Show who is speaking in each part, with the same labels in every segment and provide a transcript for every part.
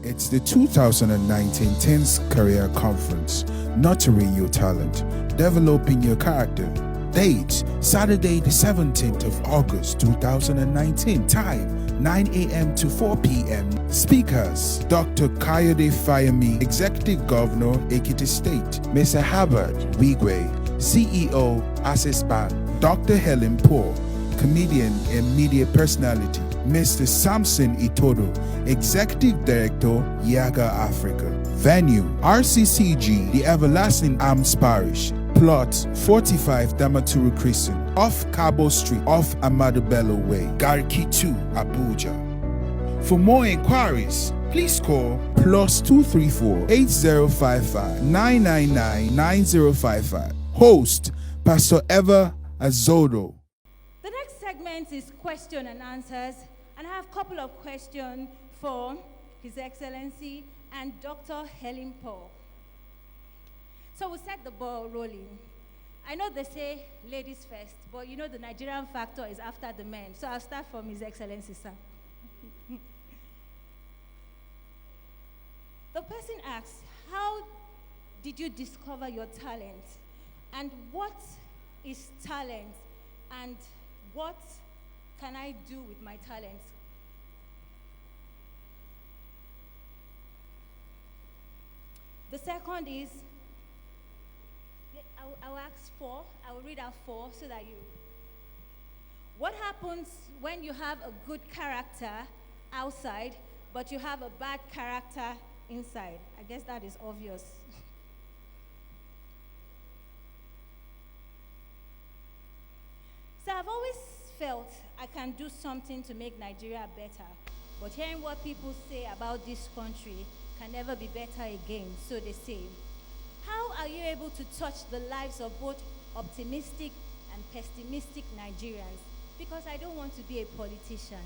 Speaker 1: It's the 2019 10th Career Conference, Nurturing Your Talent, Developing Your Character. Date, Saturday the 17th of August 2019. Time, 9 a.m. to 4 p.m. Speakers, Dr. Kayode Fayemi, Executive Governor, Ekiti State. Mr. Herbert Wigwe, CEO, Access Bank. Dr. Helen Poor, comedian and media personality. Mr. Samson Itodo, Executive Director, Yaga Africa. Venue, RCCG, The Everlasting Arms Parish. Plot 45 Damaturu Crescent, off Cabo Street, off Amadu Bello Way, Garki 2, Abuja. For more inquiries, please call +234 8055 999 9055. Host, Pastor Eva Azodo.
Speaker 2: The next segment is question and answers, and I have a couple of questions for His Excellency and Dr. Helen Paul. So we'll set the ball rolling. I know they say ladies first, but you know the Nigerian factor is after the men. So I'll start from His Excellency, sir. The person asks, how did you discover your talent? And what is talent? And what can I do with my talent? The second is, I'll ask 4. I will read out 4 so that you. What happens when you have a good character outside, but you have a bad character inside? I guess that is obvious. So I've always felt I can do something to make Nigeria better, but hearing what people say about this country can never be better again, so they say. How are you able to touch the lives of both optimistic and pessimistic Nigerians? Because I don't want to be a politician.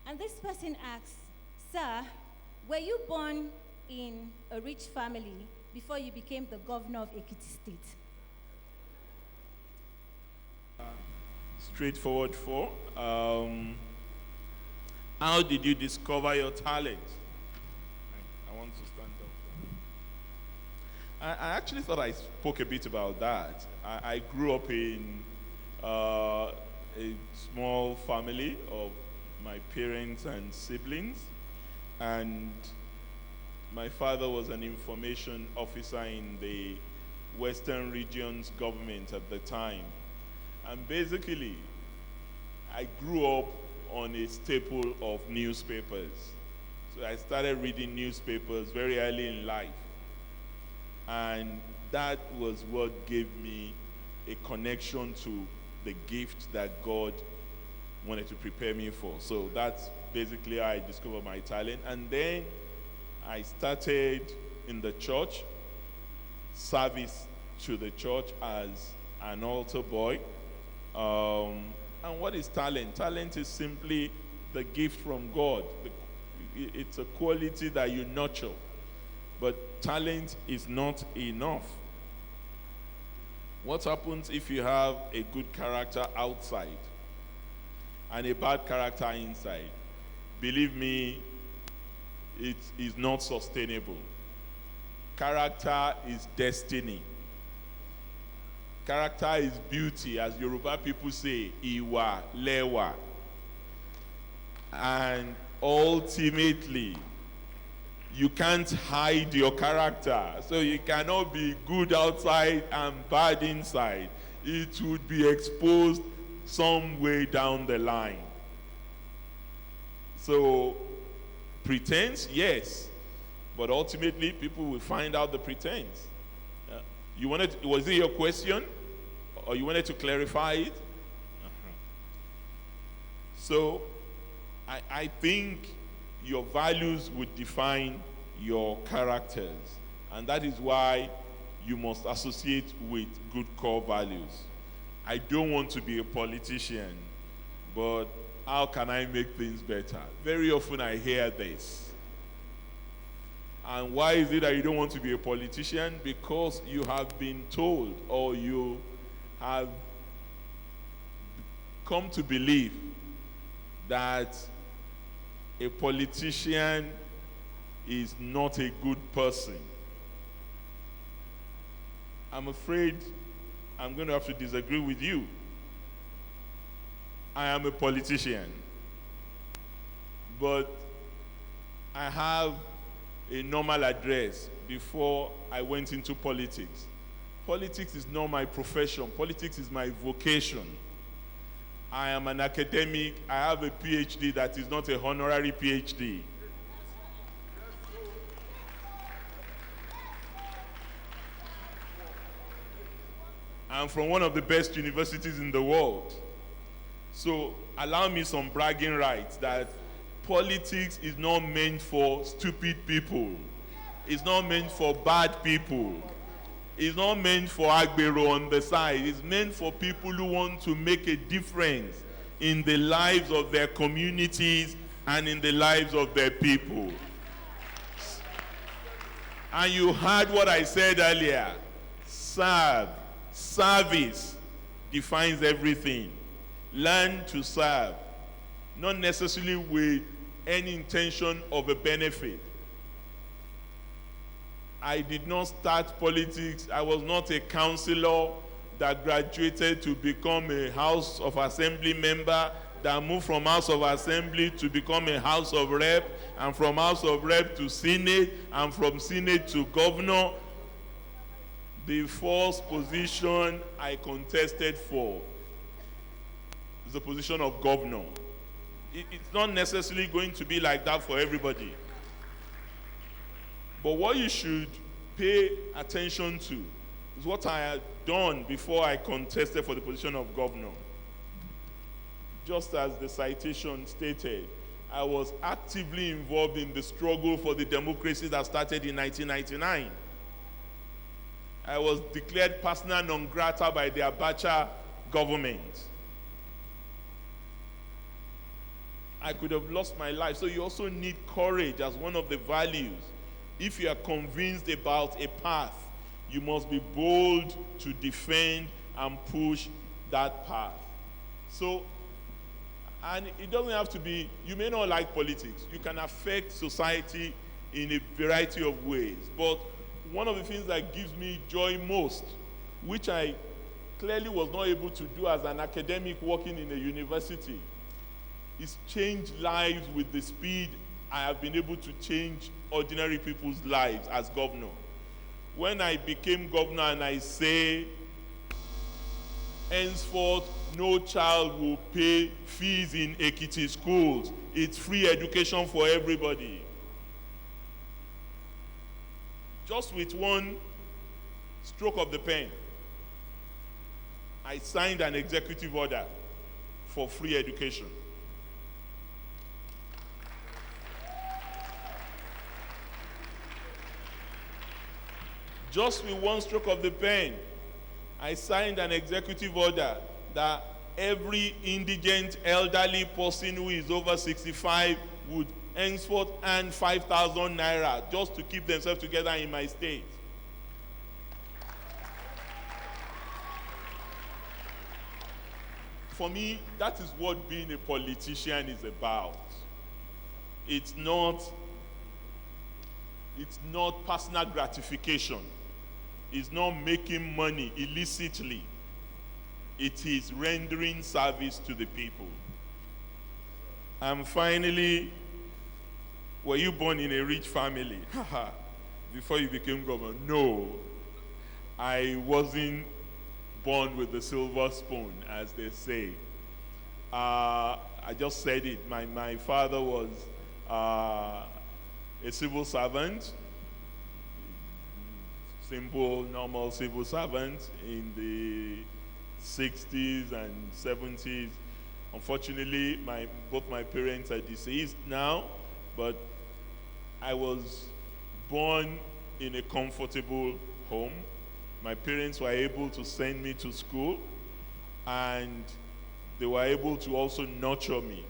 Speaker 2: And this person asks, sir, were you born in a rich family before you became the governor of Ekiti State?
Speaker 3: Straightforward 4. How did you discover your talent? I want to stand up. I actually thought I spoke a bit about that. I grew up in a small family of my parents and siblings, and my father was an information officer in the Western Regions government at the time. And basically, I grew up on a staple of newspapers. So I started reading newspapers very early in life. And that was what gave me a connection to the gift that God wanted to prepare me for. So that's basically how I discovered my talent. And then I started in the church, service to the church as an altar boy. And what is talent? Talent is simply the gift from God. It's a quality that you nurture. But talent is not enough. What happens if you have a good character outside and a bad character inside? Believe me, it is not sustainable. Character is destiny. Character is beauty, as Yoruba people say, iwa, lewa. And ultimately, you can't hide your character. So you cannot be good outside and bad inside. It would be exposed some way down the line. So, pretense, yes. But ultimately, people will find out the pretense. Was it your question? Or you wanted to clarify it? So, I think your values would define your characters. And that is why you must associate with good core values. I don't want to be a politician, but how can I make things better? Very often I hear this. And why is it that you don't want to be a politician? Because you have been told, or you have come to believe that a politician is not a good person. I'm afraid I'm going to have to disagree with you. I am a politician, but I have a normal address before I went into politics. Politics is not my profession. Politics is my vocation. I am an academic. I have a PhD that is not a honorary PhD. I'm from one of the best universities in the world. So allow me some bragging rights that politics is not meant for stupid people. It's not meant for bad people. It's not meant for Agbero on the side. It's meant for people who want to make a difference in the lives of their communities and in the lives of their people. And you heard what I said earlier. Serve. Service defines everything. Learn to serve, not necessarily with any intention of a benefit. I did not start politics. I was not a councillor that graduated to become a House of Assembly member, that moved from House of Assembly to become a House of Rep, and from House of Rep to Senate, and from Senate to governor. The first position I contested for is the position of governor. It's not necessarily going to be like that for everybody. But what you should pay attention to is what I had done before I contested for the position of governor. Just as the citation stated, I was actively involved in the struggle for the democracy that started in 1999. I was declared persona non grata by the Abacha government. I could have lost my life. So you also need courage as one of the values. If you are convinced about a path, you must be bold to defend and push that path. So, and it doesn't have to be, you may not like politics. You can affect society in a variety of ways. But one of the things that gives me joy most, which I clearly was not able to do as an academic working in a university, is change lives with the speed I have been able to change ordinary people's lives as governor. When I became governor and I say, henceforth, no child will pay fees in Ekiti schools. It's free education for everybody. Just with one stroke of the pen, I signed an executive order for free education. Just with one stroke of the pen, I signed an executive order that every indigent elderly person who is over 65 would henceforth earn 5,000 naira just to keep themselves together in my state. For me, that is what being a politician is about. It's not personal gratification. It's not making money illicitly. It is rendering service to the people. And finally, were you born in a rich family? Before you became governor? No. I wasn't born with the silver spoon, as they say. I just said it. My father was a civil servant, simple, normal civil servant in the 60s and 70s. Unfortunately, both my parents are deceased now, but I was born in a comfortable home. My parents were able to send me to school, and they were able to also nurture me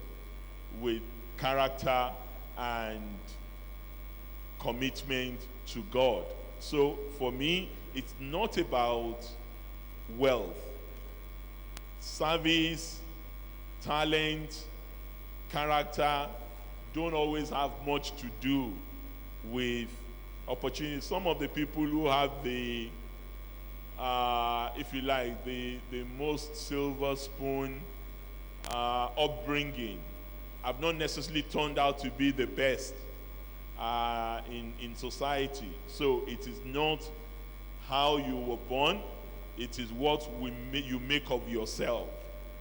Speaker 3: with character and commitment to God. So for me, it's not about wealth. Service, talent, character don't always have much to do with opportunities. Some of the people who have the, if you like, the most silver spoon upbringing have not necessarily turned out to be the best in society. So it is not how you were born, it is what you make of yourself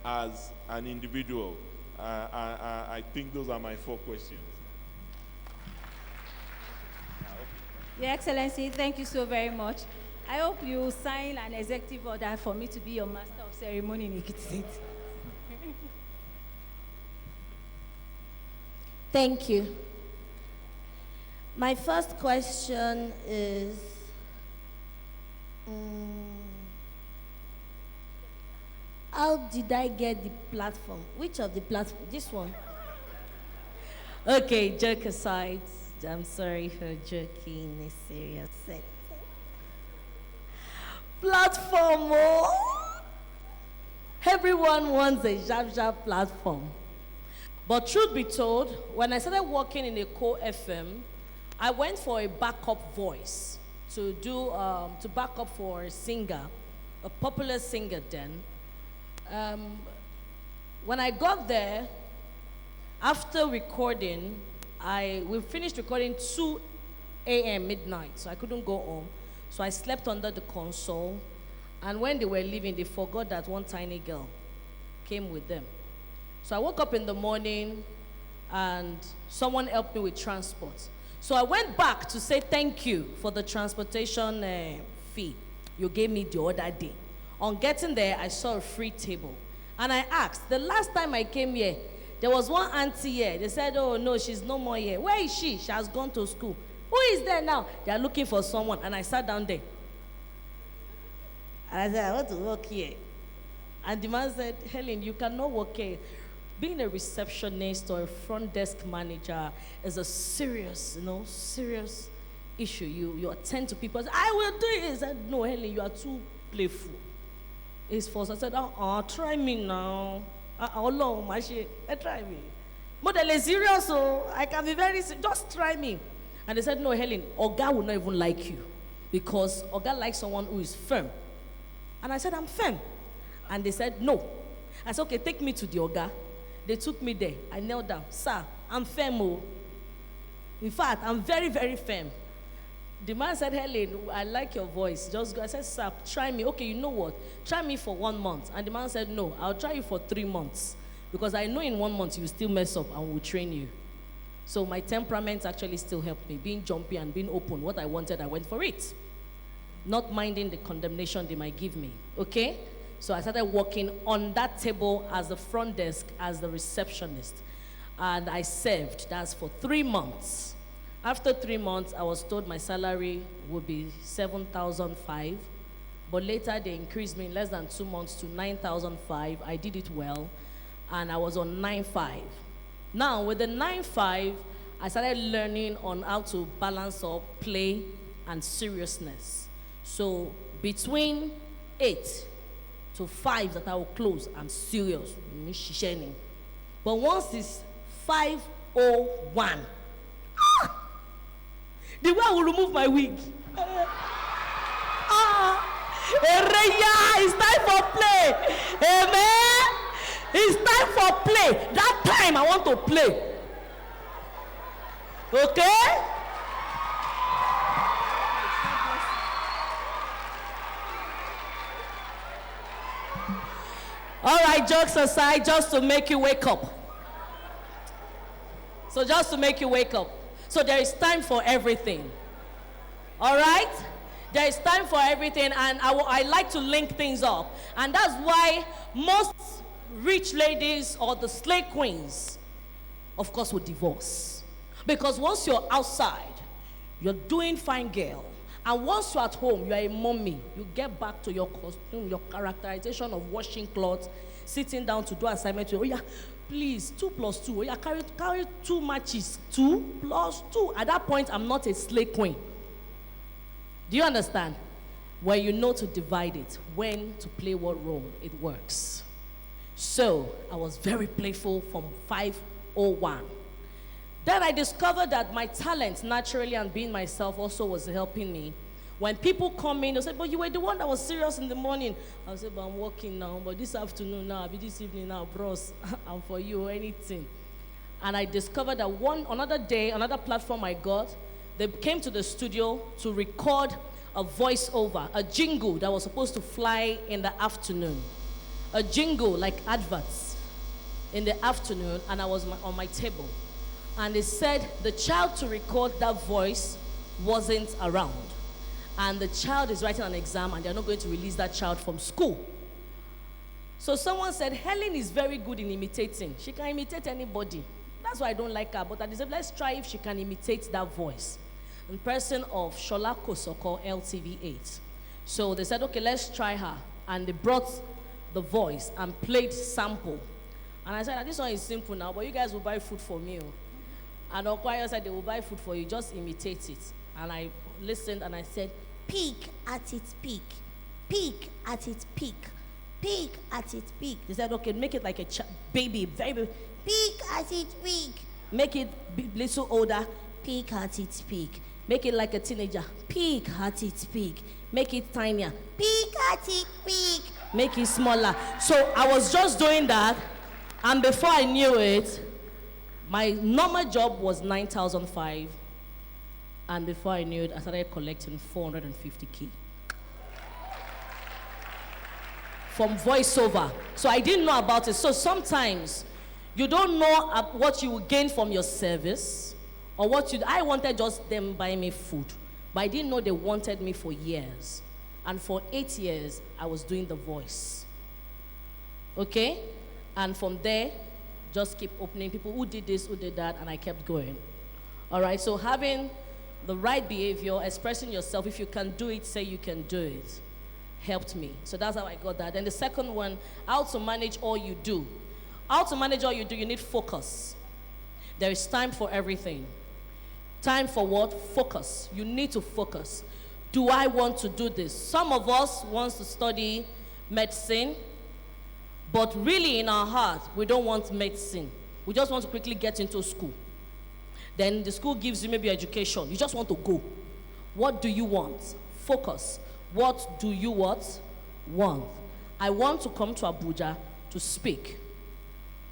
Speaker 3: as an individual. I think those are my 4 questions.
Speaker 2: Your Excellency, thank you so very much. I hope you sign an executive order for me to be your master of ceremony in Ekiti State.
Speaker 4: Thank you. My first question is, how did I get the platform? Which of the platform? This one. Okay, joke aside. I'm sorry for joking in a serious sense. Platform, oh! Everyone wants a sharp platform. But truth be told, when I started working in a co-FM, I went for a backup voice to back up for a singer, a popular singer then. When I got there, after recording, we finished recording 2 a.m. midnight, so I couldn't go home. So I slept under the console, and when they were leaving, they forgot that one tiny girl came with them. So I woke up in the morning, and someone helped me with transport. So I went back to say thank you for the transportation fee you gave me the other day. On getting there, I saw a free table. And I asked, the last time I came here, there was one auntie here. They said, oh no, she's no more here. Where is she? She has gone to school. Who is there now? They are looking for someone. And I sat down there. And I said, I want to work here. And the man said, Helen, you cannot work here. Being a receptionist or a front desk manager is a serious issue. You attend to people. I will do it. I said, no, Helen, you are too playful. It's false. I said, try me now. Try me. But they're serious, so I can be very serious. Just try me. And they said, no, Helen, Oga will not even like you. Because Oga likes someone who is firm. And I said, I'm firm. And they said, no. I said, okay, take me to the Oga. They took me there. I knelt down. Sir, I'm firm. Oh. In fact, I'm very, very firm. The man said, Helen, I like your voice. Just go. I said, sir, try me. Okay, you know what? Try me for 1 month. And the man said, no, I'll try you for 3 months. Because I know in 1 month you still mess up and we'll train you. So my temperament actually still helped me. Being jumpy and being open. What I wanted, I went for it. Not minding the condemnation they might give me. Okay? So I started working on that table as the front desk, as the receptionist. And I served. That's for 3 months. After 3 months, I was told my salary would be 7,500. But later, they increased me in less than 2 months to 9,500. I did it well. And I was on 9,500. Now, with the 9,500, I started learning on how to balance up play and seriousness. So between 8 to 5 that I will close, I'm serious. But once it's 5:01, the way I will remove my wig. It's time for play. Amen. It's time for play. That time I want to play. Okay? All right, jokes aside, just to make you wake up. So just to make you wake up. So there is time for everything. All right? There is time for everything, and I like to link things up. And that's why most rich ladies or the slave queens, of course, will divorce. Because once you're outside, you're doing fine girl. And once you're at home, you're a mommy. You get back to your costume, your characterization of washing clothes, sitting down to do assignment. Oh yeah, please, 2 plus 2. Oh yeah, carry 2 matches. 2 plus 2. At that point, I'm not a slave queen. Do you understand? When you know to divide it, when to play what role, it works. So I was very playful from 01. Then I discovered that my talent, naturally, and being myself also was helping me. When people come in, they say, but you were the one that was serious in the morning. I'll say, but I'm working now, but this afternoon now, I'll be this evening now, bros, I'm for you, anything. And I discovered that another day, another platform I got, they came to the studio to record a voiceover, a jingle that was supposed to fly in the afternoon. A jingle like adverts in the afternoon, and I was on my table. And they said the child to record that voice wasn't around. And the child is writing an exam, and they're not going to release that child from school. So someone said, Helen is very good in imitating. She can imitate anybody. That's why I don't like her. But I said, let's try if she can imitate that voice. In person of Shola Kosoko, LTV8. So they said, okay, let's try her. And they brought the voice and played sample. And I said, this one is simple now, but you guys will buy food for me. And Okwaya said, they will buy food for you, just imitate it. And I listened and I said, peak at its peak, peak at its peak, peak at its peak. They said, okay, make it like a baby, baby, peak at its peak. Make it little older, peak at its peak. Make it like a teenager, peak at its peak. Make it tinier, peak at its peak. Make it smaller. So I was just doing that, and before I knew it, my normal job was 9,005, and before I knew it, I started collecting 450K from voiceover. So I didn't know about it. So sometimes you don't know what you will gain from your service, or I wanted just them buy me food, but I didn't know they wanted me for years. And for 8 years, I was doing the voice. Okay? And from there, just keep opening people who did this, who did that, and I kept going. All right, so having the right behavior, expressing yourself, if you can do it, say you can do it, helped me. So that's how I got that. Then the second one, how to manage all you do. How to manage all you do, you need focus. There is time for everything. Time for what? Focus. You need to focus. Do I want to do this? Some of us want to study medicine, but really in our heart, we don't want medicine. We just want to quickly get into school. Then the school gives you maybe education. You just want to go. What do you want? Focus. What do you want? I want to come to Abuja to speak.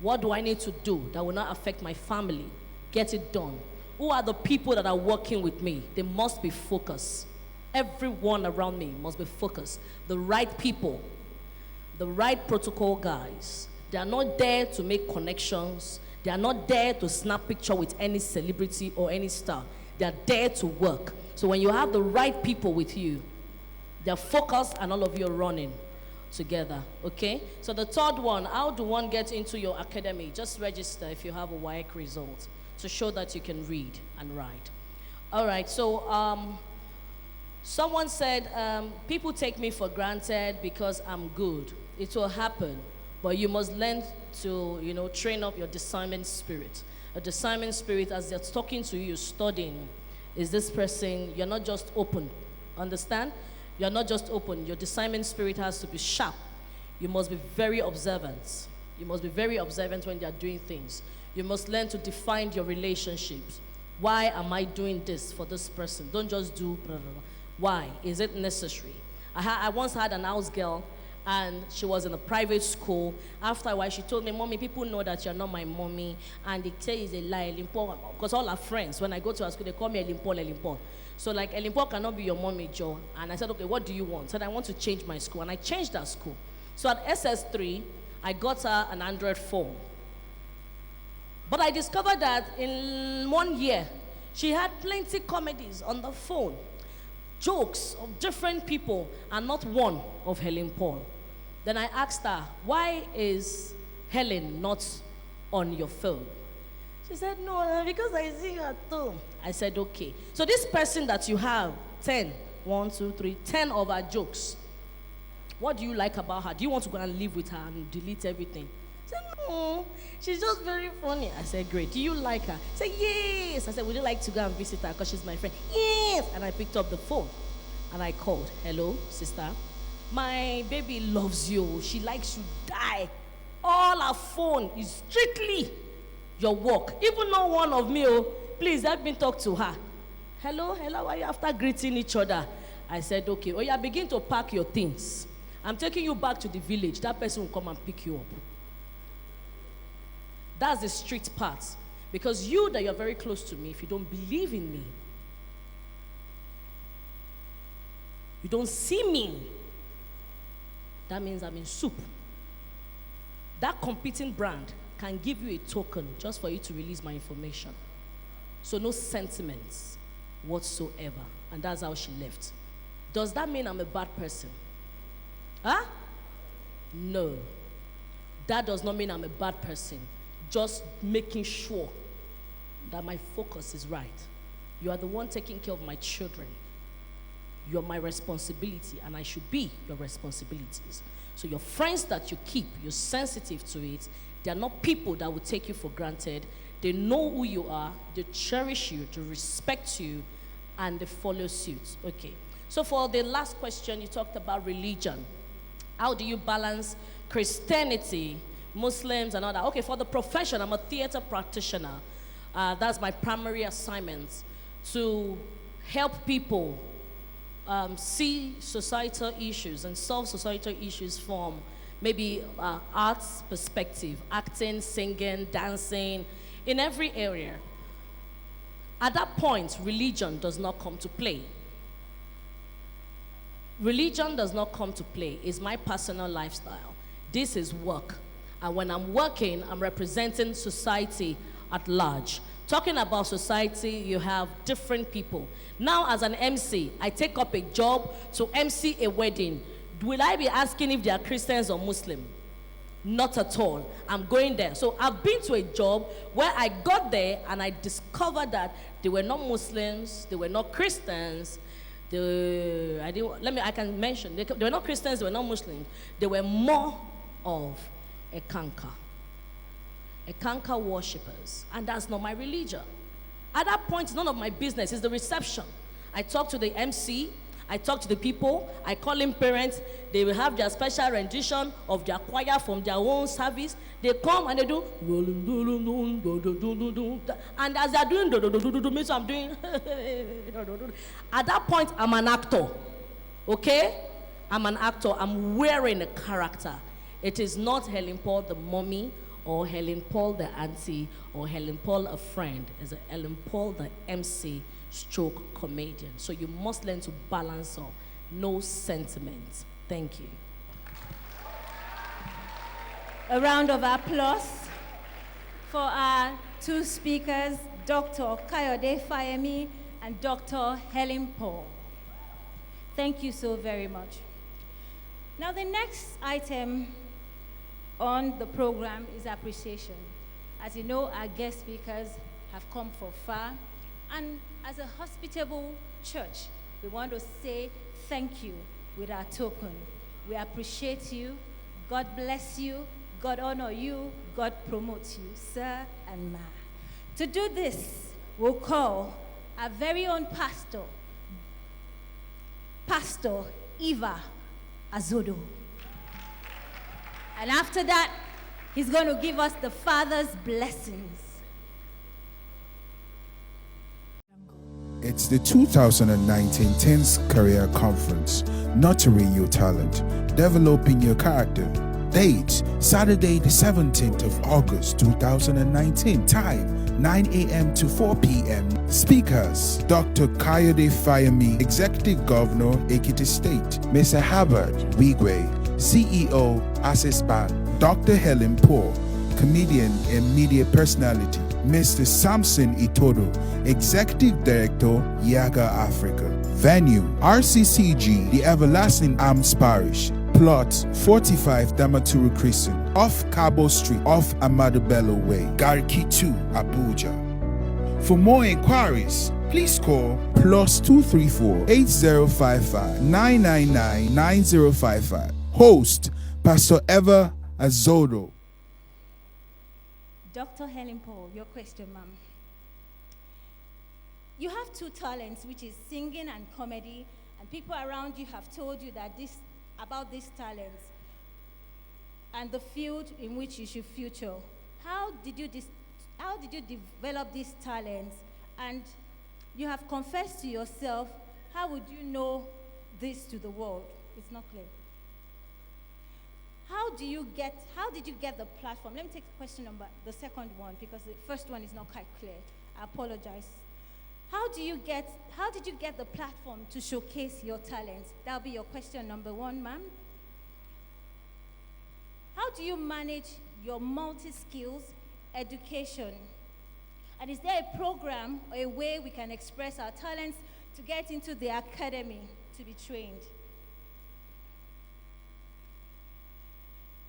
Speaker 4: What do I need to do that will not affect my family? Get it done. Who are the people that are working with me? They must be focused. Everyone around me must be focused. The right people, the right protocol guys. They are not there to make connections. They are not there to snap picture with any celebrity or any star. They are there to work. So when you have the right people with you, they're focused and all of you are running together, okay? So the third one, how do one get into your academy? Just register if you have a WAEC result to show that you can read and write. All right, so someone said, people take me for granted because I'm good. It will happen, but you must learn to, train up your discernment spirit. A discernment spirit, as they're talking to you, you're studying. Is this person, you're not just open, understand? You're not just open. Your discernment spirit has to be sharp. You must be very observant. You must be very observant when they are doing things. You must learn to define your relationships. Why am I doing this for this person? Don't just do blah, blah, blah. Why? Is it necessary? I once had an house girl, and she was in a private school. After a while, she told me, Mommy, people know that you're not my mommy, and they say it's a lie, Elimpo. Because all her friends, when I go to her school, they call me Elimpo, Elimpo. So like, Elimpo cannot be your mommy, Joe. And I said, okay, what do you want? I said, I want to change my school. And I changed that school. So at SS3, I got her an Android phone. But I discovered that in 1 year, she had plenty comedies on the phone. Jokes of different people, and not one of Helen Paul. Then I asked her, why is Helen not on your phone? She said, no, because I see her too. I said, okay. So this person that you have, 10 of her jokes, what do you like about her? Do you want to go and live with her and delete everything? I said, no, she's just very funny. I said, great. Do you like her? I said, yes. I said, would you like to go and visit her because she's my friend? Yes. And I picked up the phone and I called. Hello, sister. My baby loves you. She likes you die. All her phone is strictly your work. Even no one of me, oh, please help me talk to her. Hello, hello, why are you after greeting each other? I said, okay, oh yeah, begin to pack your things. I'm taking you back to the village. That person will come and pick you up. That's the street part. Because you that you're very close to me, if you don't believe in me, you don't see me, that means I'm in soup. That competing brand can give you a token just for you to release my information. So no sentiments whatsoever. And that's how she left. Does that mean I'm a bad person? Huh? No. That does not mean I'm a bad person. Just making sure that my focus is right. You are the one taking care of my children. You are my responsibility, and I should be your responsibilities. So your friends that you keep, you're sensitive to it. They are not people that will take you for granted. They know who you are. They cherish you, they respect you, and they follow suit. Okay. So for the last question, you talked about religion. How do you balance Christianity, Muslims, and all that? Okay, for the profession, I'm a theater practitioner. That's my primary assignment, to help people see societal issues and solve societal issues from maybe arts perspective, acting, singing, dancing, in every area. At that point, religion does not come to play. Religion does not come to play. It's my personal lifestyle. This is work. And when I'm working, I'm representing society at large. Talking about society, you have different people. Now, as an MC, I take up a job to MC a wedding. Will I be asking if they are Christians or Muslim? Not at all. I'm going there. So I've been to a job where I got there and I discovered that they were not Muslims, they were not Christians. I can mention, they were not Christians, they were not Muslims. They were more of a Ekanka worshippers, and that's not my religion. At that point, it's none of my business. It's the reception. I talk to the MC, I talk to the people, I call in parents. They will have their special rendition of their choir from their own service. They come and they do, and as they're doing, me, so I'm doing. At that point, I'm an actor. Okay? I'm an actor. I'm wearing a character. It is not Helen Paul the mommy, or Helen Paul the auntie, or Helen Paul a friend. It's Helen Paul the MC stroke comedian. So you must learn to balance up. No sentiment. Thank you.
Speaker 2: A round of applause for our two speakers, Dr. Kayode Fayemi and Dr. Helen Paul. Thank you so very much. Now the next item on the program is appreciation. As you know, our guest speakers have come from far, and as a hospitable church, we want to say thank you with our token. We appreciate you. God bless you. God honor you. God promote you, sir and ma. To do this, we'll call our very own pastor, Pastor Eva Azodo. And after that, he's going to give us the Father's blessings.
Speaker 1: It's the 2019 10th Career Conference, Nurturing Your Talent, Developing Your Character. Date, Saturday the 17th of August 2019. Time, 9 a.m. to 4 p.m. Speakers, Dr. Kayode Fayemi, Executive Governor, Ekiti State. Mr. Herbert Wigwe, CEO, Access Bank. Dr. Helen Paul, comedian and media personality. Mr. Samson Itodo, Executive Director, Yaga Africa. Venue, RCCG, The Everlasting Arms Parish. Plot 45 Damaturu Crescent, off Cabo Street, off Amadu Bello Way, Garki 2, Abuja. For more inquiries, please call +234 8055 999 9055. Host, Pastor Eva Azodo.
Speaker 2: Dr. Helen Paul, your question, ma'am. You have two talents, which is singing and comedy, and people around you have told you that about these talents and the field in which you should future. How how did you develop these talents? And you have confessed to yourself, how would you know this to the world? It's not clear. How did you get the platform? Let me take the second one, because the first one is not quite clear. I apologize. How did you get the platform to showcase your talents? That'll be your question number one, ma'am. How do you manage your multi-skills education? And is there a program or a way we can express our talents to get into the academy to be trained?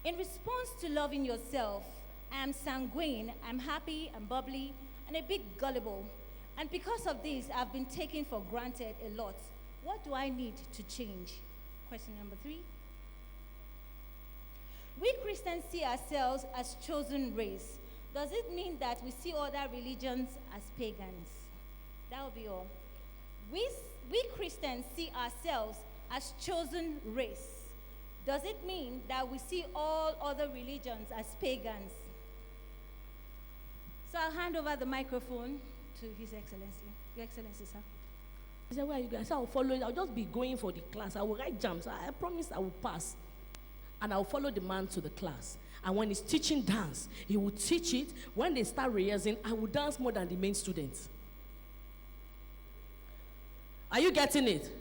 Speaker 2: In response to loving yourself, I am sanguine, I'm happy, I'm bubbly, and a bit gullible. And because of this, I've been taken for granted a lot. What do I need to change? Question number 3. We Christians see ourselves as chosen race. Does it mean that we see other religions as pagans? That will be all. We Christians see ourselves as chosen race. Does it mean that we see all other religions as pagans? So I'll hand over the microphone to His Excellency. Your Excellency, sir.
Speaker 4: I said, where are you guys? I'll follow it. I'll just be going for the class. I will write jams. I promise I will pass. And I'll follow the man to the class. And when he's teaching dance, he will teach it. When they start rehearsing, I will dance more than the main students. Are you getting it?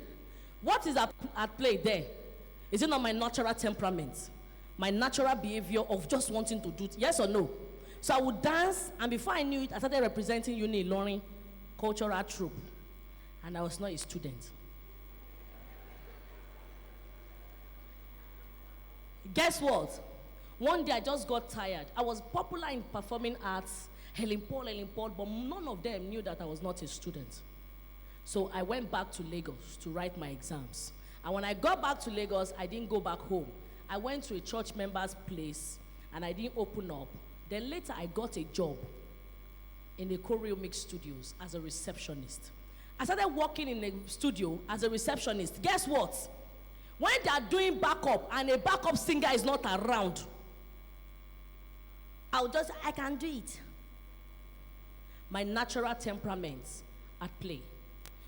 Speaker 4: What is at play there? Is it not my natural temperament? My natural behavior of just wanting to do it? Yes or no? So I would dance, and before I knew it, I started representing Uni Ilorin cultural troupe. And I was not a student. Guess what? One day I just got tired. I was popular in performing arts, Helen Paul, but none of them knew that I was not a student. So I went back to Lagos to write my exams. And when I got back to Lagos, I didn't go back home. I went to a church member's place, and I didn't open up. Then later, I got a job in the Choreo Mix Studios as a receptionist. I started working in the studio as a receptionist. Guess what? When they are doing backup and a backup singer is not around, I can do it. My natural temperament at play.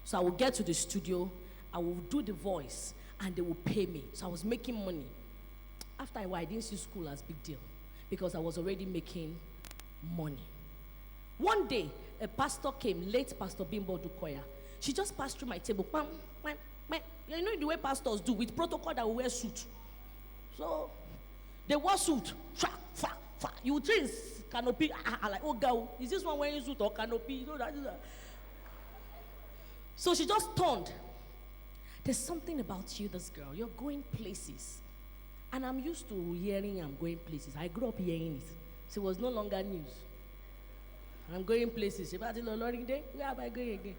Speaker 4: So I will get to the studio, I will do the voice, and they will pay me. So I was making money. After a while, I didn't see school as a big deal because I was already making money. One day, a pastor came, late Pastor Bimbo Dukoya. She just passed through my table. Bam, bam, bam. You know the way pastors do with protocol that we wear suit. So they wore suit. You trace canopy. Like, oh girl, is this one wearing suit or canopy? You know that. So she just turned. There's something about you, this girl. You're going places. And I'm used to hearing I'm going places. I grew up hearing it. So it was no longer news. I'm going places. Where am I going again?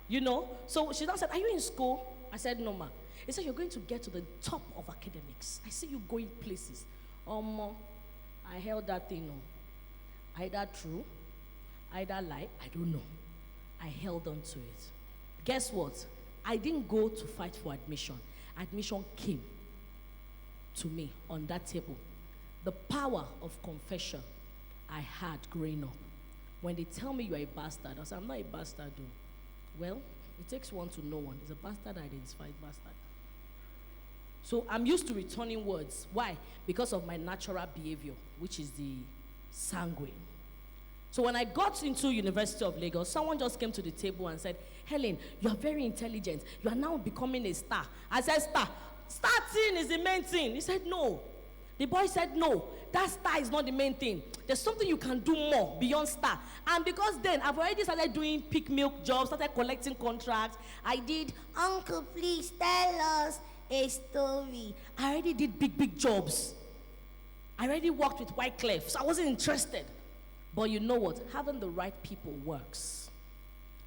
Speaker 4: You know? So she now said, are you in school? I said, no, ma. He said, you're going to get to the top of academics. I see you going places. I held that thing on. Either true, either lie, I don't know. I held on to it. Guess what? I didn't go to fight for admission. Admission came to me on that table. The power of confession I had growing up. When they tell me you're a bastard, I say, I'm not a bastard, though. Well, it takes one to know one. It's a bastard identified bastard. So I'm used to returning words. Why? Because of my natural behavior, which is the sanguine. So when I got into University of Lagos, someone just came to the table and said, Helen, you are very intelligent. You are now becoming a star. I said, star. Starting is the main thing. He said, no. The boy said, no. That star is not the main thing. There's something you can do more beyond star. And because then I've already started doing pick milk jobs, started collecting contracts. I did, Uncle, please tell us a story. I already did big jobs. I already worked with Wyclef, so I wasn't interested. But you know what? Having the right people works.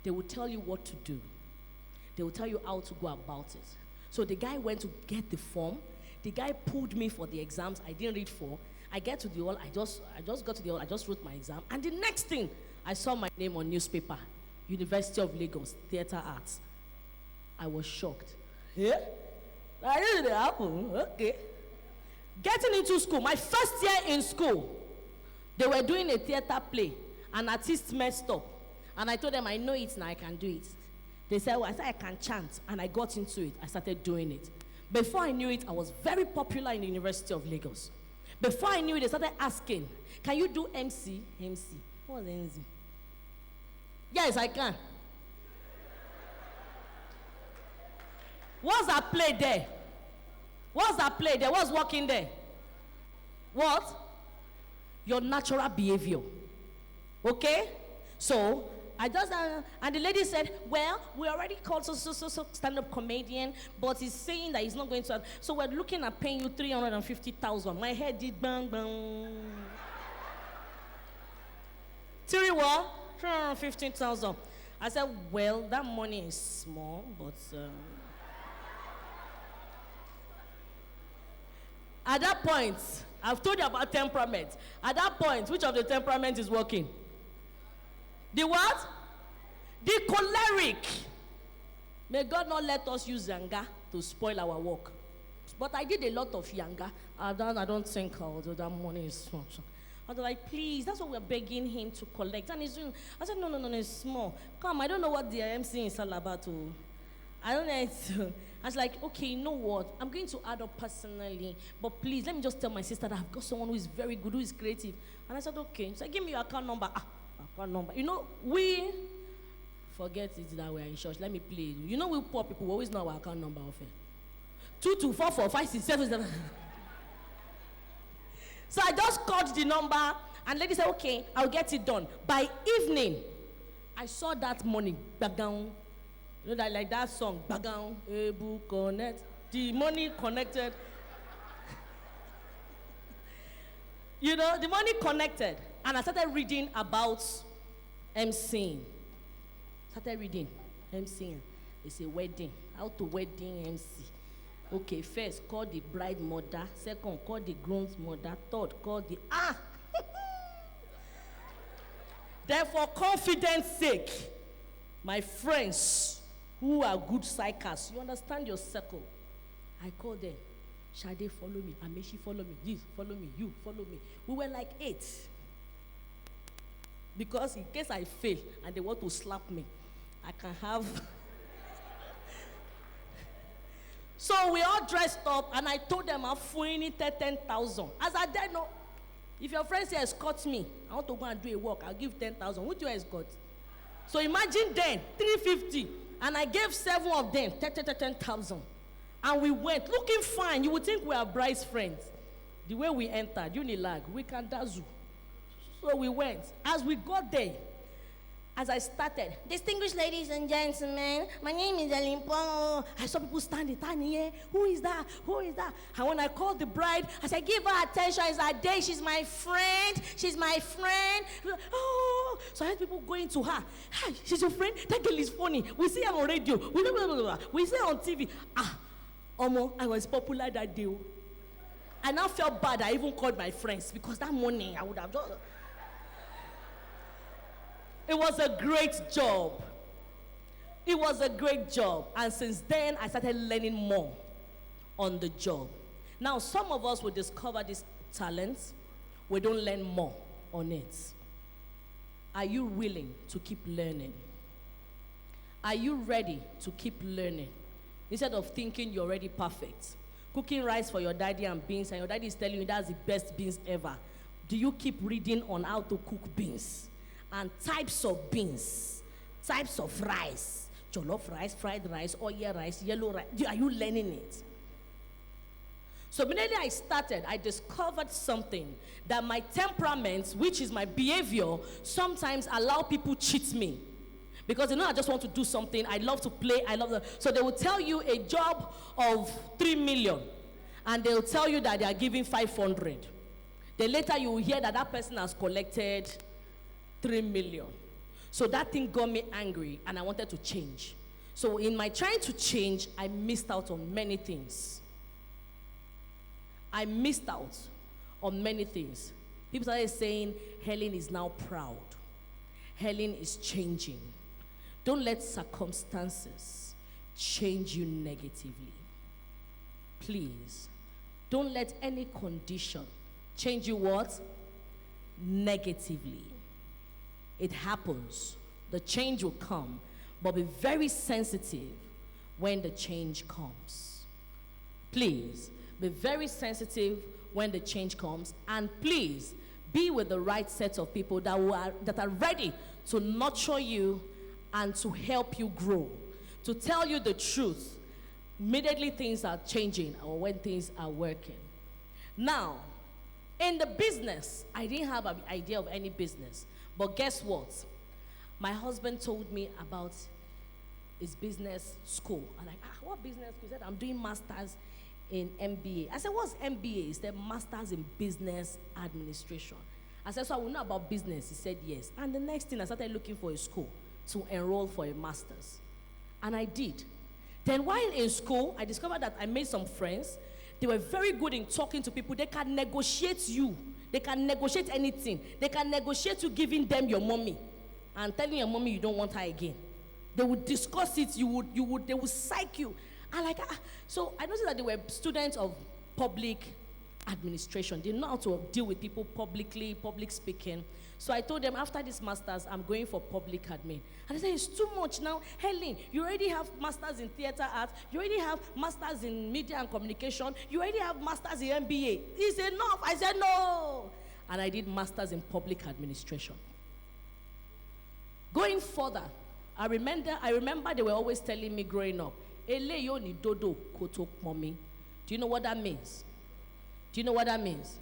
Speaker 4: They will tell you what to do. They will tell you how to go about it. So the guy went to get the form. The guy pulled me for the exams I didn't read for. I get to the hall, I just got to the hall, I just wrote my exam. And the next thing, I saw my name on newspaper, University of Lagos, Theatre Arts. I was shocked. Yeah? That didn't happen. Okay. Getting into school, my first year in school, They were doing a theater play. An artist messed up. And I told them, I know it now, I can do it. They said, well, I said, I can chant. And I got into it. I started doing it. Before I knew it, I was very popular in the University of Lagos. Before I knew it, they started asking, can you do MC? MC. What was MC? Yes, I can. What's that play there? What's that play there? What's working there? What? Your natural behavior. Okay? So, I just, and the lady said, well, we already called so stand-up comedian, but he's saying that he's not going to, so we're looking at paying you 350,000. My head did bang, bang. Three what? 315,000. I said, well, that money is small, but, at that point, I've told you about temperament. At that point, which of the temperament is working? The what? The choleric. May God not let us use yanga to spoil our work. But I did a lot of yanga. I don't think although that money is small. I was like, please, that's what we're begging him to collect. And he's doing, I said, no, it's small. Come, I don't know what the MC is all about. I don't know. I was like, okay, you know what? I'm going to add up personally, but please, let me just tell my sister that I've got someone who is very good, who is creative. And I said, okay. So give me your account number. Account number. You know, we forget it that we're in church. Let me play. You know, we poor people, we always know our account number often. 22445677. So I just called the number, and lady said, okay, I'll get it done. By evening, I saw that money back down. You know, that, like that song, Bagang, Ebu Connect. The money connected. You know, the money connected. And I started reading about MCing. Started reading MCing. It's a wedding. How to wedding MC. Okay, first, call the bride mother. Second, call the groom's mother. Third, call the... Therefore, confidence sake, my friends who are good psychers, you understand your circle. I called them. Shade, follow me. Ameshi, follow me. This, follow me. You, follow me. We were like 8. Because in case I fail and they want to slap me, I can have... So we all dressed up, and I told them I'm fully 10,000. As I did know, if your friend says escort me, I want to go and do a walk, I'll give 10,000. Who do you escort? So imagine then, 350, and I gave 7 of them 10,000. And we went, looking fine. You would think we are bride's friends. The way we entered, Unilag, we can dazzle. So we went. As we got there, as I started, distinguished ladies and gentlemen, my name is Elimpo. I saw people standing here. Who is that? Who is that? And when I called the bride, I said, give her attention. It's her day. She's my friend. She's my friend. Oh, so I had people going to her. Hi, she's your friend? That girl is funny. We see her on radio. We see her on TV. Omo, I was popular that day. I now felt bad. I even called my friends because that morning I would have done. It was a great job. It was a great job. And since then, I started learning more on the job. Now, some of us will discover these talents. We don't learn more on it. Are you willing to keep learning? Are you ready to keep learning? Instead of thinking you're already perfect. Cooking rice for your daddy and beans, and your daddy is telling you that's the best beans ever. Do you keep reading on how to cook beans? And types of beans, types of rice, jollof rice, fried rice, oil rice, yellow rice. Are you learning it? So immediately I started, I discovered something that my temperament, which is my behavior, sometimes allow people cheat me. Because I just want to do something, I love to play, so they will tell you a job of 3 million, and they will tell you that they are giving 500. Then later you will hear that that person has collected 3 million. So that thing got me angry, and I wanted to change. So in my trying to change, I missed out on many things. I missed out on many things. People started saying, Helen is now proud. Helen is changing. Don't let circumstances change you negatively. Please, don't let any condition change you what? negatively. It happens. The change will come, but be very sensitive when the change comes. Please, be very sensitive when the change comes, and please, be with the right set of people that are ready to nurture you and to help you grow, to tell you the truth immediately things are changing or when things are working. Now, in the business, I didn't have an idea of any business, but guess what? My husband told me about his business school. I'm like, what business school? He said, I'm doing masters in MBA. I said, what's MBA? He said, Masters in Business Administration. I said, so I will know about business. He said, yes. And the next thing, I started looking for a school to enroll for a master's. And I did. Then while in school, I discovered that I made some friends. They were very good in talking to people. They can negotiate you. They can negotiate anything. They can negotiate you giving them your mommy and telling your mommy you don't want her again. They would discuss it. They would psych you. And like, so I noticed that they were students of public administration. They know how to deal with people publicly, public speaking. So I told them, after this master's, I'm going for public admin. And they said, it's too much now. Helen, you already have masters in theater arts. You already have masters in media and communication. You already have masters in MBA. It's enough. I said, no. And I did masters in public administration. Going further, I remember they were always telling me growing up, Eleyo ni dodo koto mommy. Do you know what that means? Do you know what that means?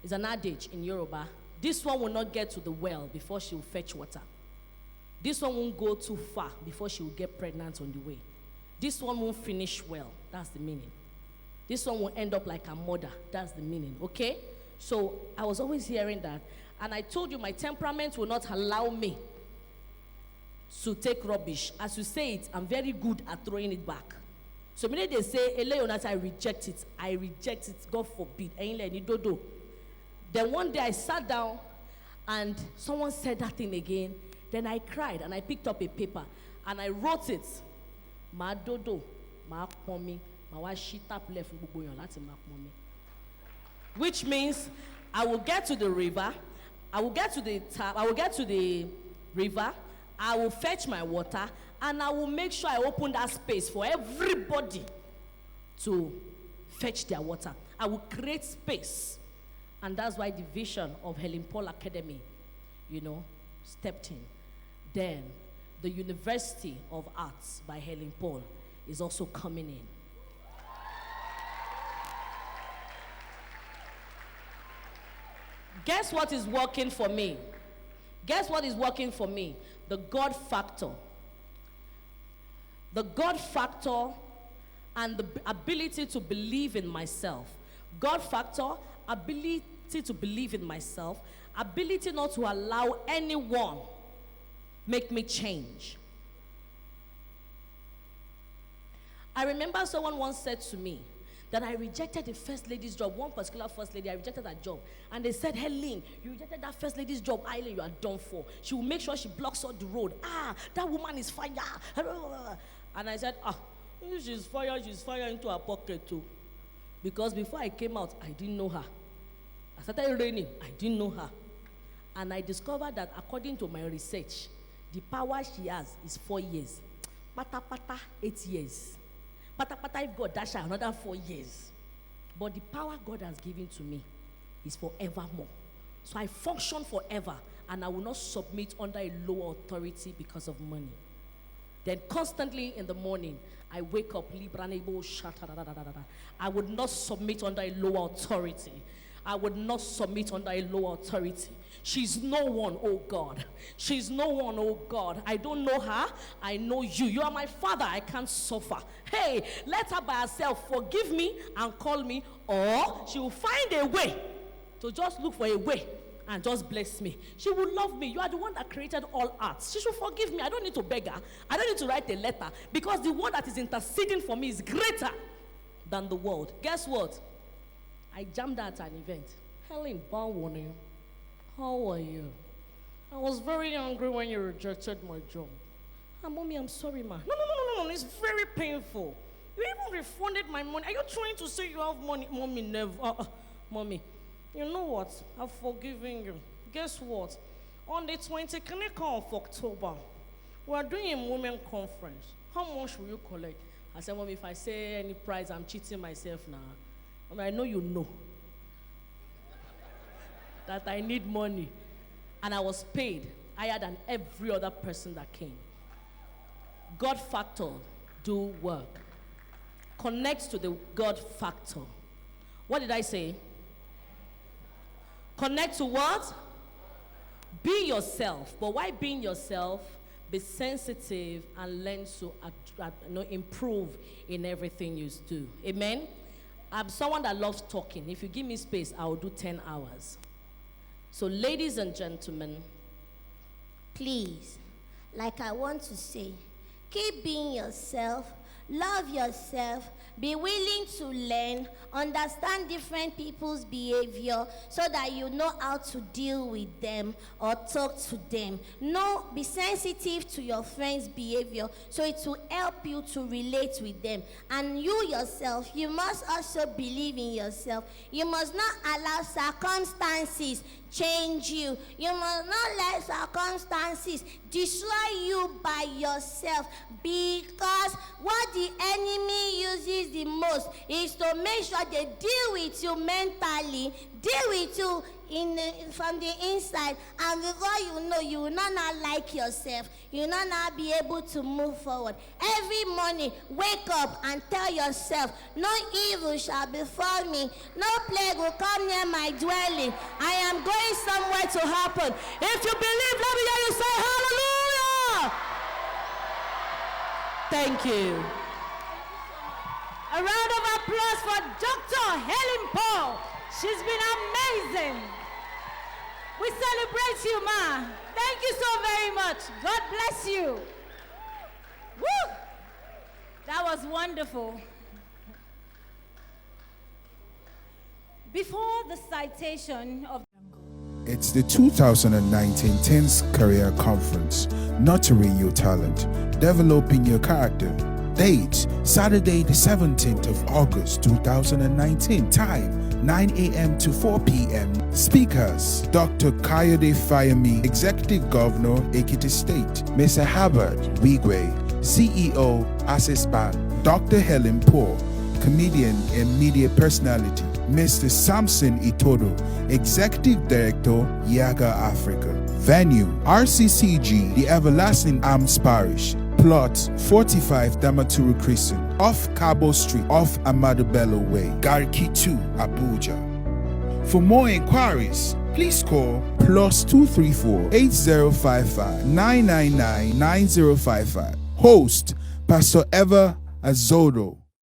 Speaker 4: It's an adage in Yoruba. This one will not get to the well before she will fetch water. This one won't go too far before she will get pregnant on the way. This one won't finish well. That's the meaning. This one will end up like a mother. That's the meaning, okay? So I was always hearing that. And I told you my temperament will not allow me to take rubbish. As you say it, I'm very good at throwing it back. So when they say, Eleonat, I reject it. I reject it. God forbid. Then one day I sat down and someone said that thing again. Then I cried and I picked up a paper and I wrote it. Ma dodo, ma pomi, ma wa shita left pomi. Which means I will get to the river, I will get to the tap, I will get to the river, I will fetch my water, and I will make sure I open that space for everybody to fetch their water. I will create space. And that's why the vision of Helen Paul Academy, stepped in. Then the University of Arts by Helen Paul is also coming in. Guess what is working for me? Guess what is working for me? The God factor. The God factor and the ability to believe in myself. God factor, ability to believe in myself, ability not to allow anyone make me change. I remember someone once said to me that I rejected the first lady's job, one particular first lady, I rejected that job. And they said, Helen, you rejected that first lady's job, Eileen, you are done for. She will make sure she blocks out the road. That woman is fire. And I said, if she's fire into her pocket too. Because before I came out, I didn't know her. I started raining, I didn't know her. And I discovered that according to my research, the power she has is 4 years. Pata pata, 8 years. Pata pata, if God dash her another 4 years. But the power God has given to me is forevermore. So I function forever, and I will not submit under a lower authority because of money. Then constantly in the morning, I wake up, I would not submit under a lower authority. I would not submit under a lower authority. She's no one, oh God. She's no one, oh God. I don't know her. I know you. You are my father. I can't suffer. Hey, let her by herself forgive me and call me, or she will find a way to just look for a way and just bless me. She will love me. You are the one that created all arts. She should forgive me. I don't need to beg her. I don't need to write a letter, because the one that is interceding for me is greater than the world. Guess what? I jammed at an event. Helen, how are you? I was very angry when you rejected my job. Mommy, I'm sorry, ma. No. It's very painful. You even refunded my money. Are you trying to say you have money? Mommy, never. Mommy, you know what? I've forgiven you. guess what? On the 22nd of October, we are doing a women conference. How much will you collect? I said, well, if I say any price, I'm cheating myself now. I mean, I know you know that I need money. And I was paid higher than every other person that came. God factor, do work. Connect to the God factor. What did I say? Connect to what? Be yourself. But why being yourself? Be sensitive and learn to improve in everything you do. Amen? I'm someone that loves talking. If you give me space, I will do 10 hours. So ladies and gentlemen,
Speaker 5: Please, like I want to say, keep being yourself, love yourself, be willing to learn, understand different people's behavior so that you know how to deal with them or talk to them. No, be sensitive to your friends' behavior so it will help you to relate with them. And you yourself, you must also believe in yourself. You must not allow circumstances change you. You must not let circumstances destroy you by yourself, because what the enemy uses the most is to make sure they deal with you mentally, deal with you from the inside, and before you know, you will not like yourself. You will not be able to move forward. Every morning, wake up and tell yourself, no evil shall befall me, no plague will come near my dwelling. I am going somewhere to happen. If you believe, let me hear you say hallelujah. Thank you.
Speaker 2: A round of applause for Dr. Helen Paul. She's been amazing. We celebrate you, ma. Thank you so very much. God bless you. Woo! That was wonderful. Before the citation of
Speaker 1: It's the 2019 10th Career Conference, Nurturing Your Talent, Developing Your Character. Date, Saturday the 17th of August 2019. Time, 9 a.m. to 4 p.m. Speakers, Dr. Kayode Fayemi, Executive Governor, Ekiti State. Mr. Herbert Wigwe, CEO, Access Bank. Dr. Helen Paul, comedian and media personality. Mr. Samson Itodo, Executive Director, Yaga Africa. Venue, RCCG, the Everlasting Arms Parish. Plot 45 Damaturu Crescent, off Cabo Street, off Amadu Bello Way, Garki 2, Abuja. For more inquiries, please call +234 8055 999 9055. Host, Pastor Eva Azodo.